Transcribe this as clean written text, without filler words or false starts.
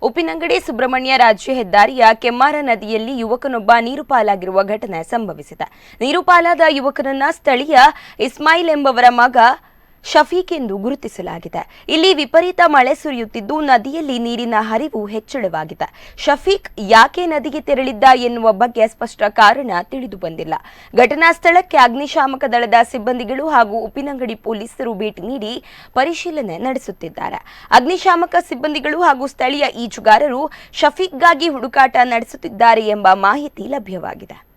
ಉಪ್ಪಿನಂಗಡಿ ಸುಬ್ರಹ್ಮಣ್ಯ ರಾಜ್ಯ ಹೆದ್ದಾರಿಯ ಕೆಮ್ಮಾರ ನದಿಯಲ್ಲಿ ಯುವಕನೊಬ್ಬ ನೀರು ಪಾಲಾಗಿರುವ ಘಟನೆ ಸಂಭವಿಸಿದೆ. ನೀರು ಪಾಲಾದ ಯುವಕನನ್ನ ಸ್ಥಳೀಯ ಇಸ್ಮಾಯಿಲ್ ಎಂಬವರ ಮಗ ಶಫೀಕ್ ಎಂದು ಗುರುತಿಸಲಾಗಿದೆ. ಇಲ್ಲಿ ವಿಪರೀತ ಮಳೆ ಸುರಿಯುತ್ತಿದ್ದು ನದಿಯಲ್ಲಿ ನೀರಿನ ಹರಿವು ಹೆಚ್ಚಳವಾಗಿದೆ. ಶಫೀಕ್ ಯಾಕೆ ನದಿಗೆ ತೆರಳಿದ್ದ ಎನ್ನುವ ಬಗ್ಗೆ ಸ್ಪಷ್ಟ ಕಾರಣ ತಿಳಿದು ಬಂದಿಲ್ಲ. ಘಟನಾ ಸ್ಥಳಕ್ಕೆ ಅಗ್ನಿಶಾಮಕ ದಳದ ಸಿಬ್ಬಂದಿಗಳು ಹಾಗೂ ಉಪ್ಪಿನಂಗಡಿ ಪೊಲೀಸರು ಭೇಟಿ ನೀಡಿ ಪರಿಶೀಲನೆ ನಡೆಸುತ್ತಿದ್ದಾರೆ. ಅಗ್ನಿಶಾಮಕ ಸಿಬ್ಬಂದಿಗಳು ಹಾಗೂ ಸ್ಥಳೀಯ ಈಜುಗಾರರು ಶಫೀಕ್ಗಾಗಿ ಹುಡುಕಾಟ ನಡೆಸುತ್ತಿದ್ದಾರೆ ಎಂಬ ಮಾಹಿತಿ ಲಭ್ಯವಾಗಿದೆ.